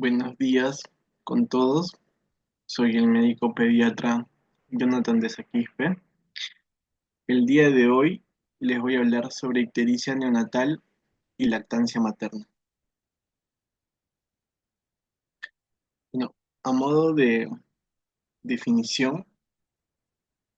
Buenos días con todos. Soy el médico pediatra Jonathan de Saquispe. El día de hoy les voy a hablar sobre ictericia neonatal y lactancia materna. Bueno, a modo de definición,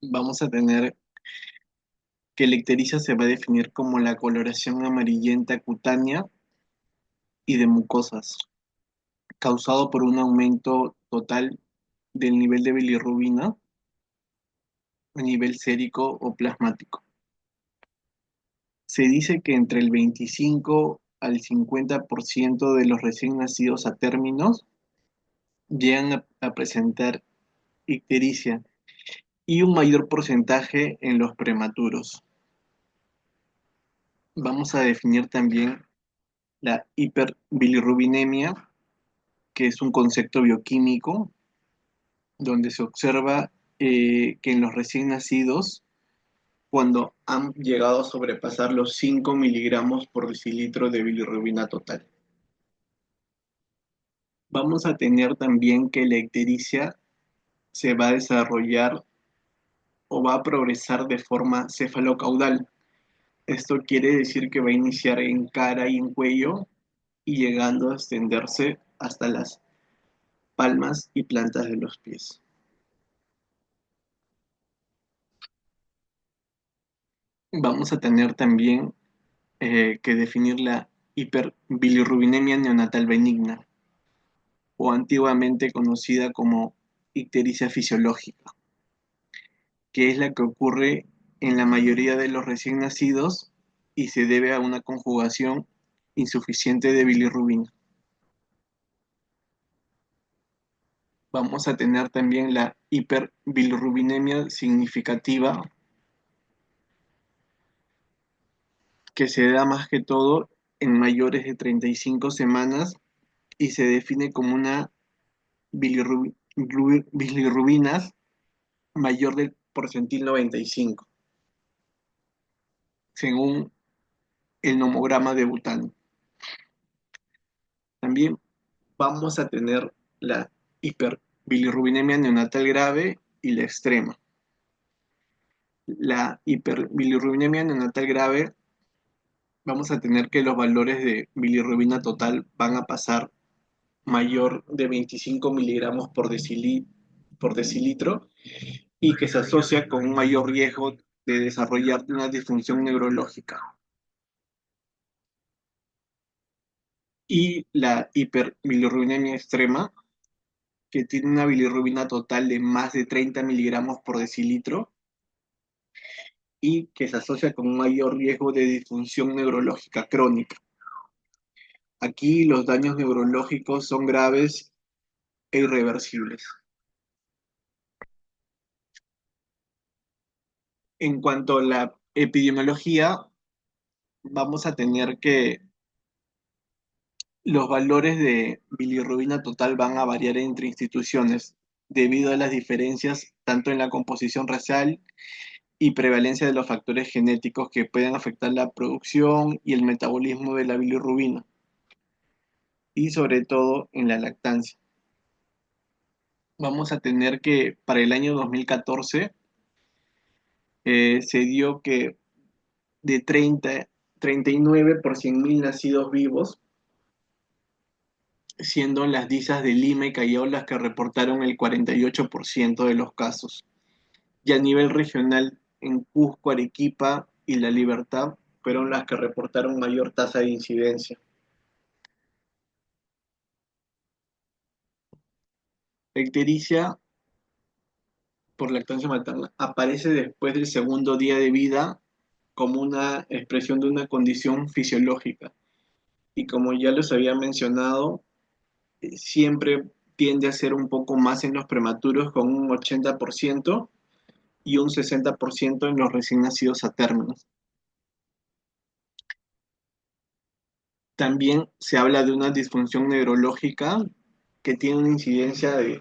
vamos a tener que la ictericia se va a definir como la coloración amarillenta cutánea y de mucosas, causado por un aumento total del nivel de bilirrubina a nivel sérico o plasmático. Se dice que entre el 25 al 50% de los recién nacidos a términos llegan a presentar ictericia y un mayor porcentaje en los prematuros. Vamos a definir también la hiperbilirrubinemia, que es un concepto bioquímico donde se observa que en los recién nacidos, cuando han llegado a sobrepasar los 5 miligramos por decilitro de bilirrubina total. Vamos a tener también que la ictericia se va a desarrollar o va a progresar de forma cefalocaudal. Esto quiere decir que va a iniciar en cara y en cuello y llegando a extenderse hasta las palmas y plantas de los pies. Vamos a tener también que definir la hiperbilirrubinemia neonatal benigna o antiguamente conocida como ictericia fisiológica, que es la que ocurre en la mayoría de los recién nacidos y se debe a una conjugación insuficiente de bilirrubina. Vamos a tener también la hiperbilirrubinemia significativa, que se da más que todo en mayores de 35 semanas y se define como una bilirrubinas mayor del porcentil 95, según el nomograma de Bután. También vamos a tener la hiperbilirrubinemia neonatal grave y la extrema. La hiperbilirrubinemia neonatal grave, vamos a tener que los valores de bilirrubina total van a pasar mayor de 25 miligramos por decilitro y que se asocia con un mayor riesgo de desarrollar una disfunción neurológica. Y la hiperbilirrubinemia extrema, que tiene una bilirrubina total de más de 30 miligramos por decilitro y que se asocia con un mayor riesgo de disfunción neurológica crónica. Aquí los daños neurológicos son graves e irreversibles. En cuanto a la epidemiología, vamos a tener que los valores de bilirrubina total van a variar entre instituciones debido a las diferencias tanto en la composición racial y prevalencia de los factores genéticos que pueden afectar la producción y el metabolismo de la bilirrubina y sobre todo en la lactancia. Vamos a tener que para el año 2014 se dio que de 39 por 100.000 nacidos vivos, siendo las DISAs de Lima y Callao las que reportaron el 48% de los casos. Y a nivel regional, en Cusco, Arequipa y La Libertad fueron las que reportaron mayor tasa de incidencia. La ictericia por lactancia materna aparece después del segundo día de vida como una expresión de una condición fisiológica. Y como ya les había mencionado, siempre tiende a ser un poco más en los prematuros con un 80% y un 60% en los recién nacidos a términos. También se habla de una disfunción neurológica que tiene una incidencia de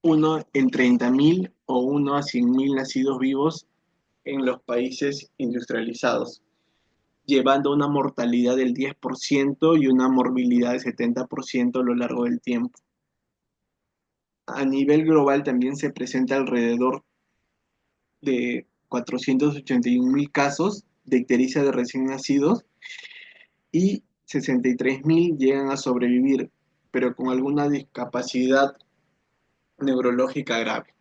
1 en 30.000 o 1 a 100.000 nacidos vivos en los países industrializados. llevando a una mortalidad del 10% y una morbilidad del 70% a lo largo del tiempo. A nivel global también se presenta alrededor de 481.000 casos de ictericia de recién nacidos y 63.000 llegan a sobrevivir, pero con alguna discapacidad neurológica grave.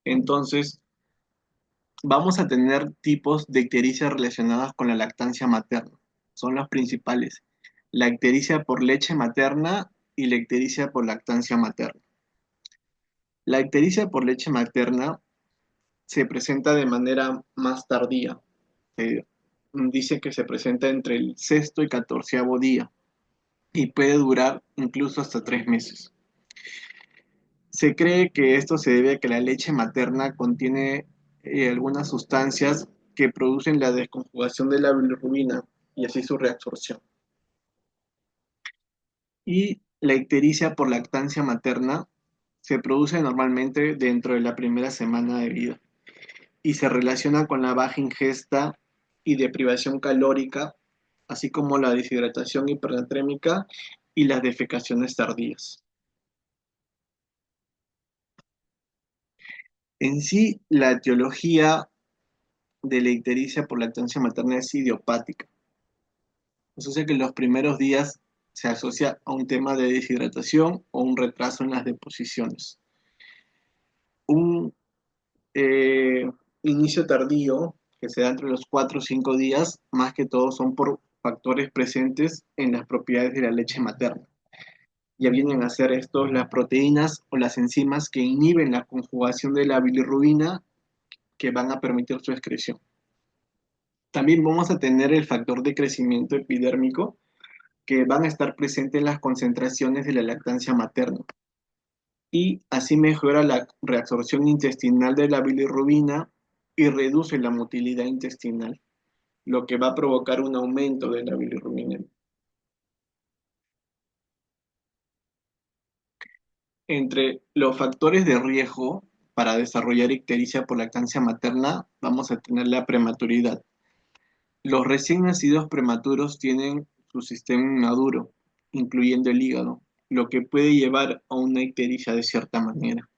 Entonces, vamos a tener tipos de ictericia relacionadas con la lactancia materna. Son las principales. La ictericia por leche materna y la ictericia por lactancia materna. La ictericia por leche materna se presenta de manera más tardía. Dice que se presenta entre el sexto y catorceavo día y puede durar incluso hasta 3 meses. Se cree que esto se debe a que la leche materna contiene algunas sustancias que producen la desconjugación de la bilirrubina y así su reabsorción. Y la ictericia por lactancia materna se produce normalmente dentro de la primera semana de vida y se relaciona con la baja ingesta y deprivación calórica, así como la deshidratación hipernatrémica y las defecaciones tardías. En sí, la etiología de la ictericia por lactancia materna es idiopática. Eso hace que en los primeros días se asocia a un tema de deshidratación o un retraso en las deposiciones. Un eh, inicio tardío que se da entre los 4 o 5 días, más que todo son por factores presentes en las propiedades de la leche materna. Ya vienen a ser estos las proteínas o las enzimas que inhiben la conjugación de la bilirrubina que van a permitir su excreción. También vamos a tener el factor de crecimiento epidérmico que van a estar presentes en las concentraciones de la lactancia materna. Y así mejora la reabsorción intestinal de la bilirrubina y reduce la motilidad intestinal, lo que va a provocar un aumento de la bilirrubina. Entre los factores de riesgo para desarrollar ictericia por lactancia materna, vamos a tener la prematuridad. Los recién nacidos prematuros tienen su sistema inmaduro, incluyendo el hígado, lo que puede llevar a una ictericia de cierta manera.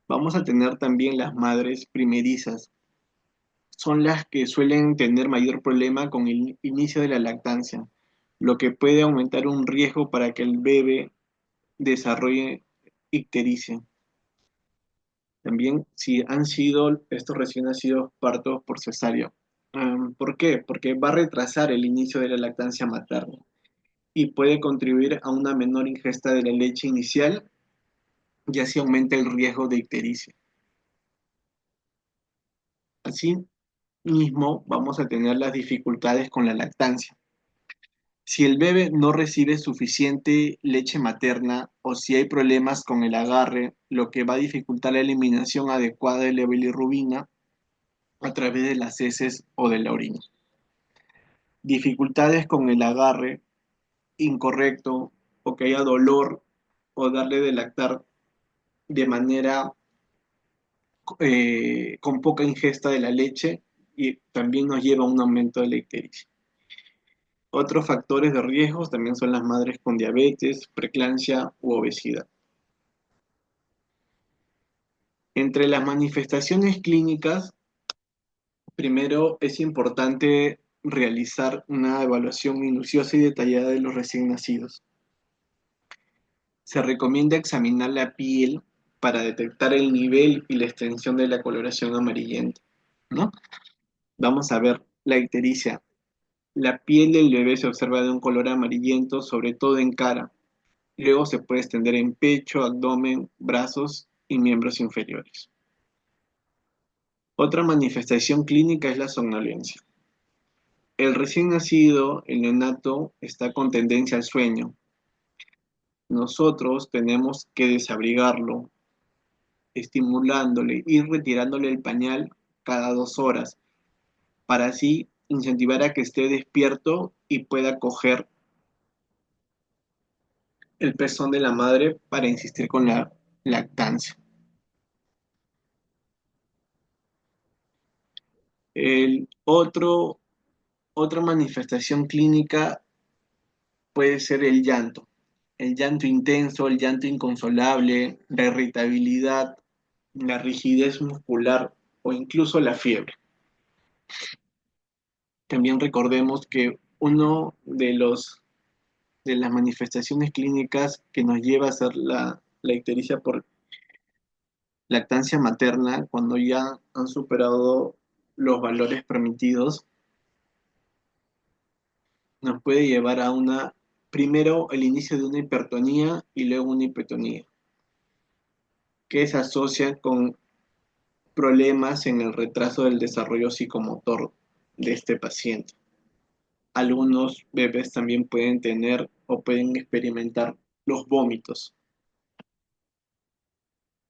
Vamos a tener también las madres primerizas. Son las que suelen tener mayor problema con el inicio de la lactancia, lo que puede aumentar un riesgo para que el bebé desarrolle ictericia. También si han sido estos recién nacidos partos por cesárea. ¿Por qué? Porque va a retrasar el inicio de la lactancia materna y puede contribuir a una menor ingesta de la leche inicial y así aumenta el riesgo de ictericia. Así mismo vamos a tener las dificultades con la lactancia. Si el bebé no recibe suficiente leche materna o si hay problemas con el agarre, lo que va a dificultar la eliminación adecuada de la bilirrubina a través de las heces o de la orina. Dificultades con el agarre incorrecto o que haya dolor o darle de lactar de manera con poca ingesta de la leche y también nos lleva a un aumento de la ictericia. Otros factores de riesgo también son las madres con diabetes, preeclampsia u obesidad. Entre las manifestaciones clínicas, primero es importante realizar una evaluación minuciosa y detallada de los recién nacidos. Se recomienda examinar la piel para detectar el nivel y la extensión de la coloración amarillenta, ¿no? Vamos a ver la ictericia. La piel del bebé se observa de un color amarillento, sobre todo en cara. Luego se puede extender en pecho, abdomen, brazos y miembros inferiores. Otra manifestación clínica es la somnolencia. El recién nacido, el neonato, está con tendencia al sueño. Nosotros tenemos que desabrigarlo, estimulándole y retirándole el pañal cada 2 horas, para así incentivar a que esté despierto y pueda coger el pezón de la madre para insistir con la lactancia. Otra manifestación clínica puede ser el llanto intenso, el llanto inconsolable, la irritabilidad, la rigidez muscular o incluso la fiebre. También recordemos que uno de las manifestaciones clínicas que nos lleva a hacer la ictericia por lactancia materna, cuando ya han superado los valores permitidos, nos puede llevar a primero el inicio de una hipertonía y luego una hipotonía, que se asocia con problemas en el retraso del desarrollo psicomotor de este paciente. Algunos bebés también pueden tener o pueden experimentar los vómitos.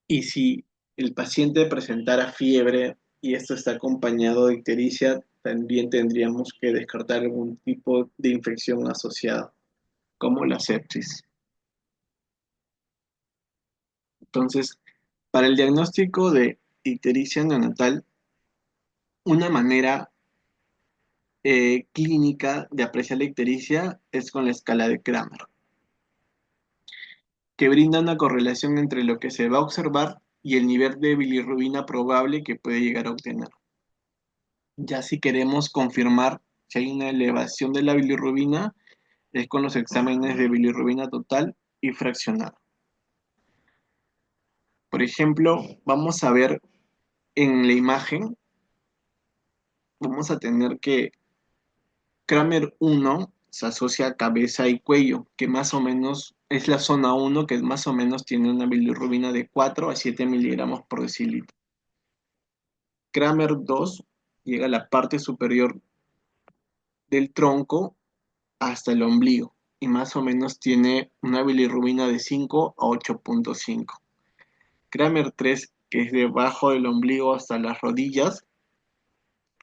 Y si el paciente presentara fiebre y esto está acompañado de ictericia, también tendríamos que descartar algún tipo de infección asociada, como la sepsis. Entonces, para el diagnóstico de ictericia neonatal, una manera clínica de apreciar la ictericia es con la escala de Kramer, que brinda una correlación entre lo que se va a observar y el nivel de bilirrubina probable que puede llegar a obtener. Ya si queremos confirmar si hay una elevación de la bilirrubina, es con los exámenes de bilirrubina total y fraccionada. Por ejemplo, vamos a ver en la imagen, vamos a tener que Kramer 1 se asocia a cabeza y cuello, que más o menos es la zona 1, que más o menos tiene una bilirrubina de 4 a 7 miligramos por decilitro. Kramer 2 llega a la parte superior del tronco hasta el ombligo y más o menos tiene una bilirrubina de 5 a 8,5. Kramer 3, que es debajo del ombligo hasta las rodillas,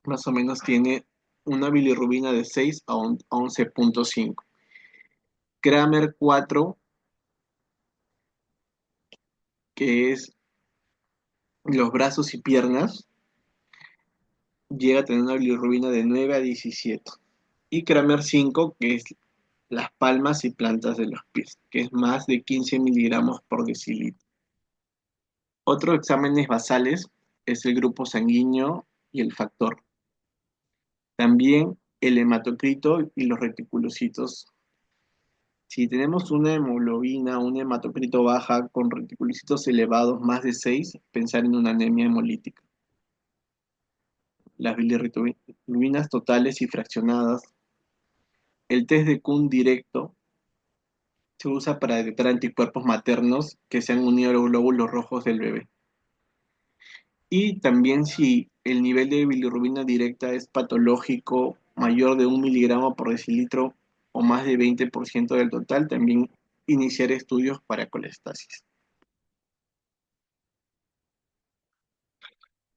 más o menos tiene una bilirrubina de 6 a 11,5. Kramer 4, que es los brazos y piernas, llega a tener una bilirrubina de 9 a 17. Y Kramer 5, que es las palmas y plantas de los pies, que es más de 15 miligramos por decilitro. Otros exámenes basales es el grupo sanguíneo y el factor. También el hematocrito y los reticulocitos. Si tenemos una hemoglobina, un hematocrito baja con reticulocitos elevados más de 6, pensar en una anemia hemolítica. Las bilirrubinas totales y fraccionadas. El test de Kuhn directo se usa para detectar anticuerpos maternos que se han unido a los glóbulos rojos del bebé. Y también si el nivel de bilirrubina directa es patológico mayor de 1 miligramo por decilitro o más de 20% del total, también iniciar estudios para colestasis.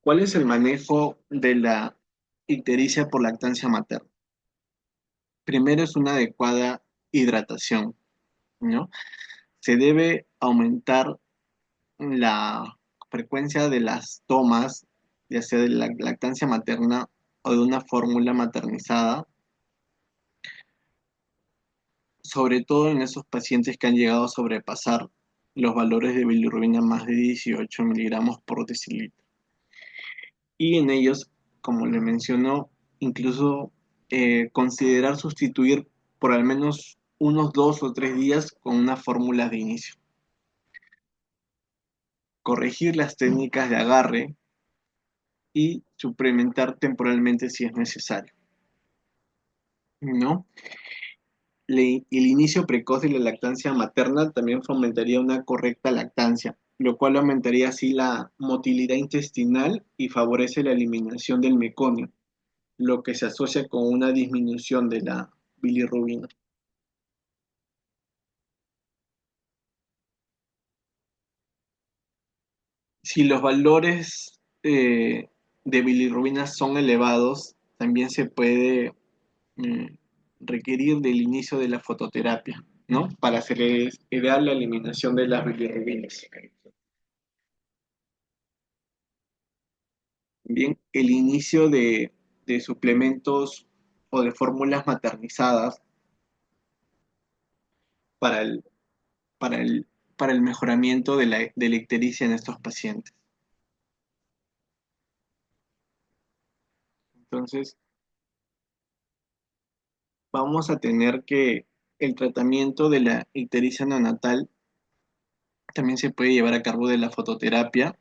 ¿Cuál es el manejo de la ictericia por lactancia materna? Primero es una adecuada hidratación, ¿no? Se debe aumentar la frecuencia de las tomas, ya sea de la lactancia materna o de una fórmula maternizada, sobre todo en esos pacientes que han llegado a sobrepasar los valores de bilirrubina más de 18 miligramos por decilitro. Y en ellos, como le mencionó, incluso considerar sustituir por al menos unos 2 o 3 días con una fórmula de inicio. Corregir las técnicas de agarre y suplementar temporalmente si es necesario, ¿no? El inicio precoz de la lactancia materna también fomentaría una correcta lactancia, lo cual aumentaría así la motilidad intestinal y favorece la eliminación del meconio, lo que se asocia con una disminución de la bilirrubina. Si los valores de bilirrubina son elevados, también se puede mm, requerir del inicio de la fototerapia, ¿no? Para acelerar la eliminación de las bilirrubinas. Bien, el inicio de suplementos o de fórmulas maternizadas para el, para el, para el mejoramiento de la ictericia en estos pacientes. Entonces, vamos a tener que el tratamiento de la ictericia neonatal también se puede llevar a cabo de la fototerapia,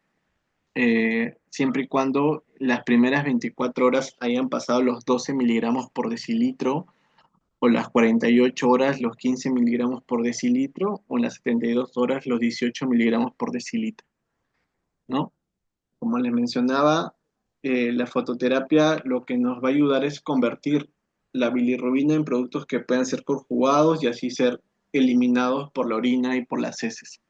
siempre y cuando las primeras 24 horas hayan pasado los 12 miligramos por decilitro, o las 48 horas los 15 miligramos por decilitro, o las 72 horas los 18 miligramos por decilitro, ¿no? Como les mencionaba, la fototerapia lo que nos va a ayudar es convertir la bilirrubina en productos que puedan ser conjugados y así ser eliminados por la orina y por las heces.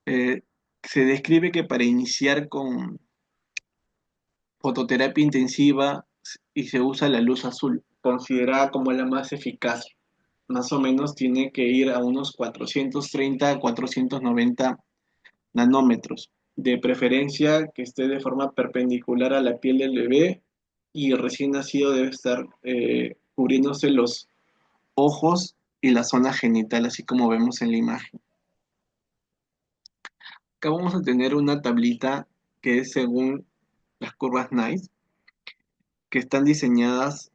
Eh, Se describe que para iniciar con fototerapia intensiva y se usa la luz azul, considerada como la más eficaz. Más o menos tiene que ir a unos 430 a 490 nanómetros. De preferencia que esté de forma perpendicular a la piel del bebé y recién nacido debe estar cubriéndose los ojos y la zona genital, así como vemos en la imagen. Acá vamos a tener una tablita que es según las curvas NICE, que están diseñadas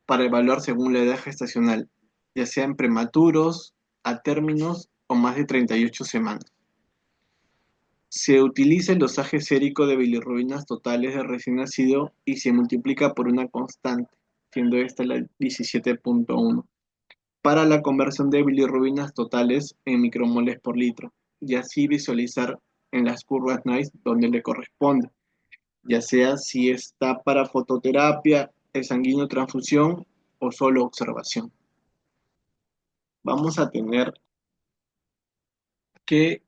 para evaluar según la edad gestacional, ya sean prematuros, a términos o más de 38 semanas. Se utiliza el dosaje sérico de bilirrubinas totales de recién nacido y se multiplica por una constante, siendo esta la 17,1, para la conversión de bilirrubinas totales en micromoles por litro, y así visualizar en las curvas NICE donde le corresponde, ya sea si está para fototerapia, el sanguíneo transfusión o solo observación. Vamos a tener que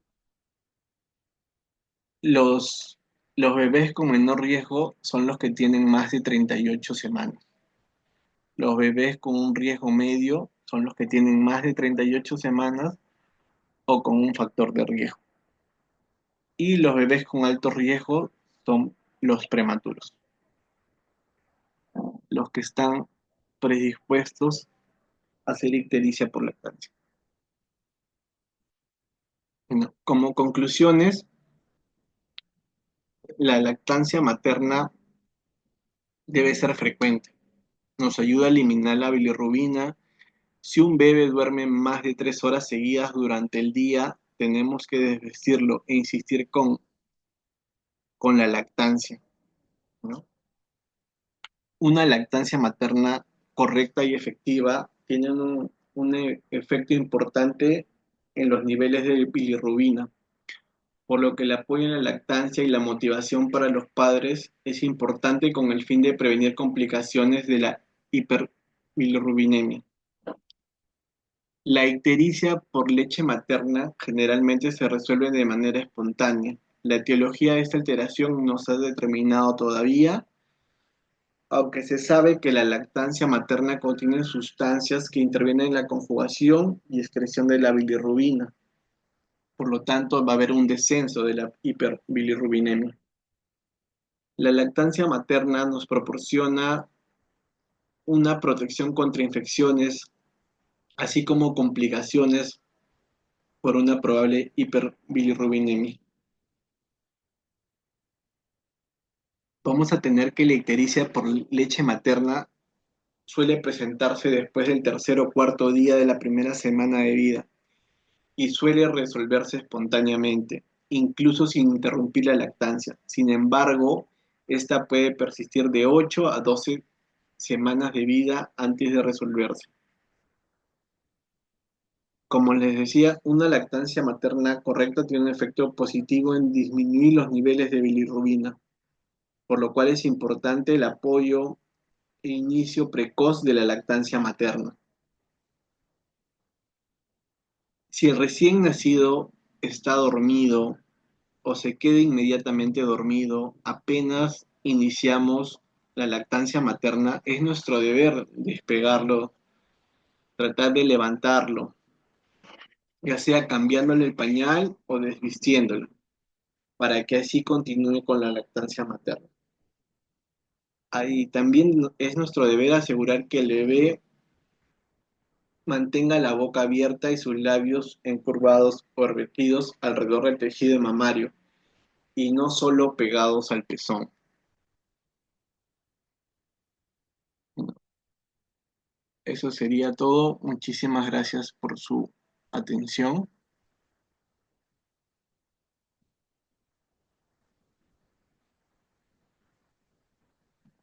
los, los bebés con menor riesgo son los que tienen más de 38 semanas. Los bebés con un riesgo medio son los que tienen más de 38 semanas o con un factor de riesgo. Y los bebés con alto riesgo son los prematuros, los que están predispuestos a hacer ictericia por lactancia. Bueno, como conclusiones, la lactancia materna debe ser frecuente. Nos ayuda a eliminar la bilirrubina. Si un bebé duerme más de 3 horas seguidas durante el día, tenemos que desvestirlo e insistir con la lactancia, ¿no? Una lactancia materna correcta y efectiva tiene un efecto importante en los niveles de bilirrubina, por lo que el apoyo en la lactancia y la motivación para los padres es importante con el fin de prevenir complicaciones de la hiperbilirrubinemia. La ictericia por leche materna generalmente se resuelve de manera espontánea. La etiología de esta alteración no se ha determinado todavía, aunque se sabe que la lactancia materna contiene sustancias que intervienen en la conjugación y excreción de la bilirrubina. Por lo tanto, va a haber un descenso de la hiperbilirrubinemia. La lactancia materna nos proporciona una protección contra infecciones, así como complicaciones por una probable hiperbilirrubinemia. Vamos a tener que la ictericia por leche materna suele presentarse después del tercer o cuarto día de la primera semana de vida y suele resolverse espontáneamente, incluso sin interrumpir la lactancia. Sin embargo, esta puede persistir de 8 a 12 semanas de vida antes de resolverse. Como les decía, una lactancia materna correcta tiene un efecto positivo en disminuir los niveles de bilirrubina, por lo cual es importante el apoyo e inicio precoz de la lactancia materna. Si el recién nacido está dormido o se queda inmediatamente dormido apenas iniciamos la lactancia materna, es nuestro deber despegarlo, tratar de levantarlo, ya sea cambiándole el pañal o desvistiéndolo. para que así continúe con la lactancia materna. Ahí también es nuestro deber asegurar que el bebé mantenga la boca abierta y sus labios encurvados o vertidos alrededor del tejido mamario y no solo pegados al pezón. Eso sería todo. Muchísimas gracias por su atención.